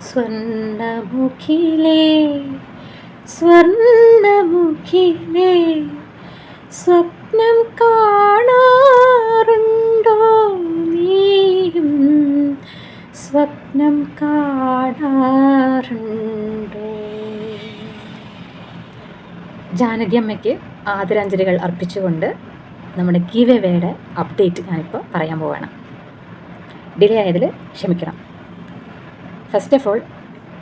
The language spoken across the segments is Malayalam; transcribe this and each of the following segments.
സ്വർണ്ണമുഖിലേ സ്വർണ്ണമുഖിലേ സ്വപ്നം കാണാറുണ്ടോ നീയും സ്വപ്നം കാണാറുണ്ടോ? ജാനകി അമ്മയ്ക്ക് ആദരാഞ്ജലികൾ അർപ്പിച്ചുകൊണ്ട് നമ്മുടെ ഗീവ് എവേയുടെ അപ്ഡേറ്റ് ഞാനിപ്പോൾ പറയാൻ പോവുകയാണ്. ഡിലേ ആയതിൽ ക്ഷമിക്കണം. ഫസ്റ്റ് ഓഫ് ഓൾ,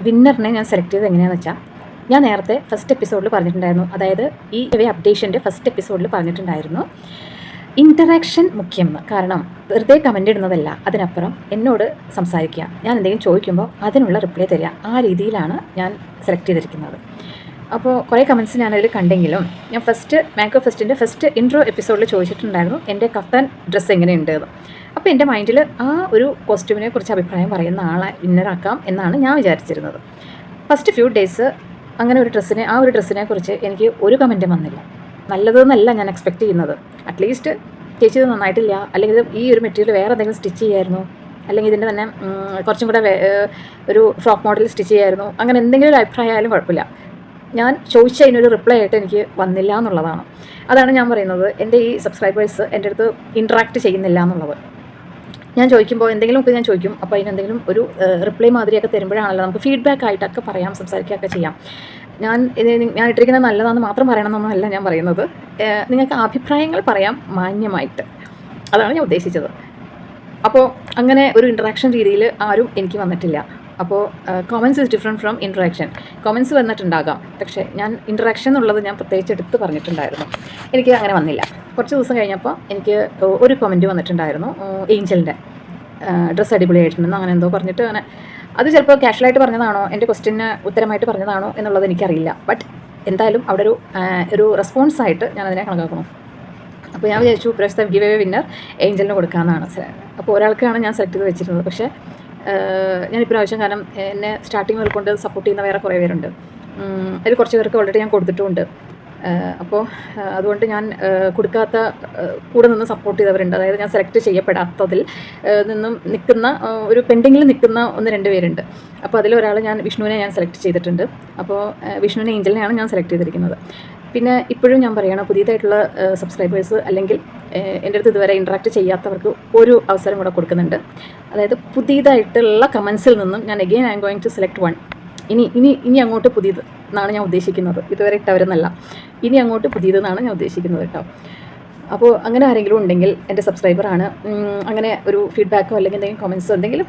വിന്നറിനെ ഞാൻ സെലക്ട് ചെയ്തത് എങ്ങനെയാണെന്ന് വെച്ചാൽ, ഞാൻ നേരത്തെ ഫസ്റ്റ് എപ്പിസോഡിൽ പറഞ്ഞിട്ടുണ്ടായിരുന്നു, അതായത് ഈ എവേ അപ്ഡേഷൻ്റെ ഫസ്റ്റ് എപ്പിസോഡിൽ പറഞ്ഞിട്ടുണ്ടായിരുന്നു ഇൻറ്ററാക്ഷൻ മുഖ്യം എന്ന്. കാരണം വെറുതെ കമൻ്റ് ഇടുന്നതല്ല, അതിനപ്പുറം എന്നോട് സംസാരിക്കുക, ഞാൻ എന്തെങ്കിലും ചോദിക്കുമ്പോൾ അതിനുള്ള റിപ്ലൈ തരിക, ആ രീതിയിലാണ് ഞാൻ സെലക്ട് ചെയ്തിരിക്കുന്നത്. അപ്പോൾ കുറേ കമൻറ്റ്സ് ഞാനതിൽ കണ്ടെങ്കിലും ഞാൻ മാങ്കോ ഫെസ്റ്റിൻ്റെ ഫസ്റ്റ് ഇൻട്രോ എപ്പിസോഡിൽ ചോദിച്ചിട്ടുണ്ടായിരുന്നു എൻ്റെ കഫ്താൻ ഡ്രസ്സ് എങ്ങനെയുണ്ട് എന്ന്. അപ്പോൾ എൻ്റെ മൈൻഡിൽ ആ ഒരു കോസ്റ്റ്യൂമിനെ കുറിച്ച് അഭിപ്രായം പറയുന്ന ആളെ വിന്നറാക്കാം എന്നാണ് ഞാൻ വിചാരിച്ചിരുന്നത്. ഫസ്റ്റ് ഫ്യൂ ഡേയ്സ് അങ്ങനെ ആ ഒരു ഡ്രസ്സിനെ കുറിച്ച് എനിക്ക് ഒരു കമൻറ്റും വന്നില്ല. നല്ലതെന്നല്ല ഞാൻ എക്സ്പെക്റ്റ് ചെയ്യുന്നത്. അറ്റ്ലീസ്റ്റ് ചേച്ചി ഇത് നന്നായിട്ടില്ല, അല്ലെങ്കിൽ ഈ ഒരു മെറ്റീരിയൽ വേറെ എന്തെങ്കിലും സ്റ്റിച്ച് ചെയ്യായിരുന്നു, അല്ലെങ്കിൽ ഇതിൻ്റെ തന്നെ കുറച്ചും കൂടെ ഒരു ഫ്രോക്ക് മോഡൽ സ്റ്റിച്ച് ചെയ്യായിരുന്നു, അങ്ങനെ എന്തെങ്കിലും ഒരു അഭിപ്രായം ആയാലും കുഴപ്പമില്ല. ഞാൻ ചോദിച്ച അതിനൊരു റിപ്ലൈ ആയിട്ട് എനിക്ക് വന്നില്ല എന്നുള്ളതാണ്. അതാണ് ഞാൻ പറയുന്നത്, എൻ്റെ ഈ സബ്സ്ക്രൈബേഴ്സ് എൻ്റെ അടുത്ത് ഇൻട്രാക്ട് ചെയ്യുന്നില്ല എന്നുള്ളത്. ഞാൻ ചോദിക്കുമ്പോൾ എന്തെങ്കിലുമൊക്കെ ഞാൻ ചോദിക്കും, അപ്പോൾ അതിനെന്തെങ്കിലും ഒരു റിപ്ലൈ മാതിരിയൊക്കെ തരുമ്പോഴാണല്ലോ നമുക്ക് ഫീഡ്ബാക്ക് ആയിട്ടൊക്കെ പറയാം, സംസാരിക്കുകയൊക്കെ ചെയ്യാം. ഞാൻ ഇട്ടിരിക്കുന്നത് നല്ലതാണെന്ന് മാത്രം പറയണമെന്നൊന്നുമല്ല ഞാൻ പറയുന്നത്, നിങ്ങൾക്ക് അഭിപ്രായങ്ങൾ പറയാം മാന്യമായിട്ട്, അതാണ് ഞാൻ ഉദ്ദേശിച്ചത്. അപ്പോൾ അങ്ങനെ ഒരു ഇൻട്രാക്ഷൻ രീതിയിൽ ആരും എനിക്ക് വന്നിട്ടില്ല. അപ്പോൾ comments is different from interaction. Comments വന്നിട്ടുണ്ടാകാം, പക്ഷേ ഞാൻ ഇൻട്രാക്ഷൻ എന്നുള്ളത് ഞാൻ പ്രത്യേകിച്ച് എടുത്ത് പറഞ്ഞിട്ടുണ്ടായിരുന്നു. എനിക്ക് അങ്ങനെ വന്നില്ല. കുറച്ച് ദിവസം കഴിഞ്ഞപ്പോൾ എനിക്ക് ഒരു കമൻറ്റ് വന്നിട്ടുണ്ടായിരുന്നു, ഏഞ്ചലിൻ്റെ ഡ്രസ്സ് അടിപൊളിയായിട്ടുണ്ടെന്ന് അങ്ങനെ എന്തോ പറഞ്ഞിട്ട്. അങ്ങനെ അത് ചിലപ്പോൾ കാഷ്വലായിട്ട് പറഞ്ഞതാണോ, എൻ്റെ ക്വസ്റ്റ്യന് ഉത്തരമായിട്ട് പറഞ്ഞതാണോ എന്നുള്ളത് എനിക്കറിയില്ല. ബട്ട് എന്തായാലും അവിടെ ഒരു റെസ്പോൺസായിട്ട് ഞാനതിനെ കണക്കാക്കണം. അപ്പോൾ ഞാൻ വിചാരിച്ചു ഇപ്രാവശ്യത്തെ ഗിവ് അവേ വിന്നർ ഏഞ്ചലിന് കൊടുക്കാമെന്നാണ്. അപ്പോൾ ഒരാൾക്കാണ് ഞാൻ സെലക്ട് ചെയ്ത് വെച്ചിരുന്നത്. പക്ഷേ ഞാൻ ഇപ്രാവശ്യം, കാരണം എന്നെ സ്റ്റാർട്ടിങ് മുതൽ കൊണ്ട് സപ്പോർട്ട് ചെയ്യുന്ന വേറെ കുറേ പേരുണ്ട്, അതിൽ കുറച്ച് പേർക്ക് ഓൾറെഡി ഞാൻ കൊടുത്തിട്ടുമുണ്ട്. അപ്പോൾ അതുകൊണ്ട് ഞാൻ കൊടുക്കാത്ത കൂടെ നിന്ന് സപ്പോർട്ട് ചെയ്തവരുണ്ട്. അതായത് ഞാൻ സെലക്ട് ചെയ്യപ്പെടാത്തതിൽ നിന്നും നിൽക്കുന്ന ഒരു പെൻഡിങ്ങിൽ നിൽക്കുന്ന 1-2 പേരുണ്ട്. അപ്പോൾ അതിലൊരാൾ വിഷ്ണുവിനെ ഞാൻ സെലക്ട് ചെയ്തിട്ടുണ്ട്. അപ്പോൾ വിഷ്ണുവിനെ ഏഞ്ചലിനെയാണ് ഞാൻ സെലക്ട് ചെയ്തിരിക്കുന്നത്. പിന്നെ ഇപ്പോഴും ഞാൻ പറയണം, പുതിയതായിട്ടുള്ള സബ്സ്ക്രൈബേഴ്സ് അല്ലെങ്കിൽ എൻ്റെ അടുത്ത് ഇതുവരെ ഇൻട്രാക്ട് ചെയ്യാത്തവർക്ക് ഒരു അവസരം കൂടെ കൊടുക്കുന്നുണ്ട്. അതായത് പുതിയതായിട്ടുള്ള കമൻസിൽ നിന്നും ഞാൻ again I am going to select 1. ഇനി അങ്ങോട്ട് പുതിയത് എന്നാണ് ഞാൻ ഉദ്ദേശിക്കുന്നത്, ഇതുവരെ ഇട്ടവരെന്നല്ല, ഇനി അങ്ങോട്ട് പുതിയതെന്നാണ് ഞാൻ ഉദ്ദേശിക്കുന്നത് കേട്ടോ. അപ്പോൾ അങ്ങനെ ആരെങ്കിലും ഉണ്ടെങ്കിൽ എൻ്റെ സബ്സ്ക്രൈബറാണ്, അങ്ങനെ ഒരു ഫീഡ്ബാക്കോ അല്ലെങ്കിൽ എന്തെങ്കിലും കമൻസോ എന്തെങ്കിലും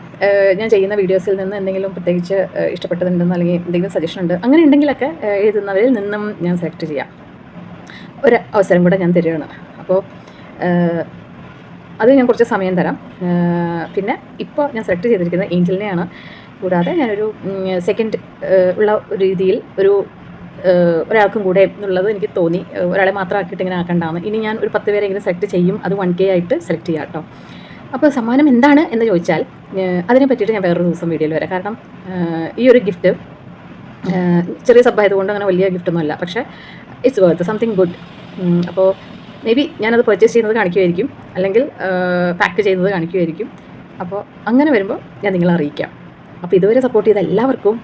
ഞാൻ ചെയ്യുന്ന വീഡിയോസിൽ നിന്ന് എന്തെങ്കിലും പ്രത്യേകിച്ച് ഇഷ്ടപ്പെട്ടതുണ്ടെന്ന് അല്ലെങ്കിൽ എന്തെങ്കിലും സജഷൻ ഉണ്ട്, അങ്ങനെ ഉണ്ടെങ്കിലൊക്കെ എഴുതുന്നവരിൽ നിന്നും ഞാൻ സെലക്ട് ചെയ്യാം. ഒരു അവസരം കൂടെ ഞാൻ തരികയാണ്. അപ്പോൾ അത് ഞാൻ കുറച്ച് സമയം തരാം. പിന്നെ ഇപ്പോൾ ഞാൻ സെലക്ട് ചെയ്തിരിക്കുന്നത് ഏഞ്ചലിനെയാണ്. കൂടാതെ ഞാനൊരു സെക്കൻഡ് ഉള്ള രീതിയിൽ ഒരാൾക്കും കൂടെ എന്നുള്ളത് എനിക്ക് തോന്നി. ഒരാളെ മാത്രം ആക്കിയിട്ട് ഇങ്ങനെ ആക്കണ്ടാന്ന്. ഇനി ഞാൻ ഒരു 10 പേരെങ്കിലും സെലക്ട് ചെയ്യും, അത് 1K ആയിട്ട് സെലക്ട് ചെയ്യാം കേട്ടോ. അപ്പോൾ സമ്മാനം എന്താണ് എന്ന് ചോദിച്ചാൽ അതിനെ പറ്റിയിട്ട് ഞാൻ വേറൊരു ദിവസം വീഡിയോയിൽ വരാം. കാരണം ഈ ഒരു ഗിഫ്റ്റ് ചെറിയ സബ്ബായതുകൊണ്ട് അങ്ങനെ വലിയ ഗിഫ്റ്റൊന്നുമല്ല, പക്ഷേ ഇറ്റ്സ് വർത്ത് സംതിങ് ഗുഡ്. അപ്പോൾ മേ ബി ഞാനത് പർച്ചേസ് ചെയ്യുന്നത് കാണിക്കുമായിരിക്കും, അല്ലെങ്കിൽ പാക്ക് ചെയ്യുന്നത് കാണിക്കുമായിരിക്കും. അപ്പോൾ അങ്ങനെ വരുമ്പോൾ ഞാൻ നിങ്ങളെ അറിയിക്കാം. അപ്പോൾ ഇതുവരെ സപ്പോർട്ട് ചെയ്ത എല്ലാവർക്കും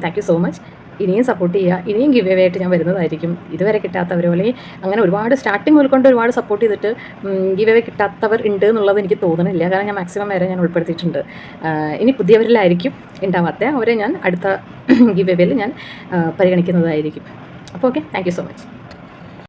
താങ്ക് യു സോ മച്ച്. ഇനിയും സപ്പോർട്ട് ചെയ്യുക, ഇനിയും ഗിവ് അവേ ആയിട്ട് ഞാൻ വരുന്നതായിരിക്കും. ഇതുവരെ കിട്ടാത്തവരോ അല്ലെങ്കിൽ അങ്ങനെ ഒരുപാട് സ്റ്റാർട്ടിങ് മുതൽ കൊണ്ട് ഒരുപാട് സപ്പോർട്ട് ചെയ്തിട്ട് ഗിവ് അവേ കിട്ടാത്തവർ ഉണ്ട് എന്നുള്ളത് എനിക്ക് തോന്നുന്നില്ല. കാരണം ഞാൻ മാക്സിമം വരെ ഞാൻ ഉൾപ്പെടുത്തിയിട്ടുണ്ട്. ഇനി പുതിയവരിലായിരിക്കും ഉണ്ടാവാത്ത, അവരെ ഞാൻ അടുത്ത ഗിവ് അവേയിൽ ഞാൻ പരിഗണിക്കുന്നതായിരിക്കും. അപ്പോൾ okay, thank you so much.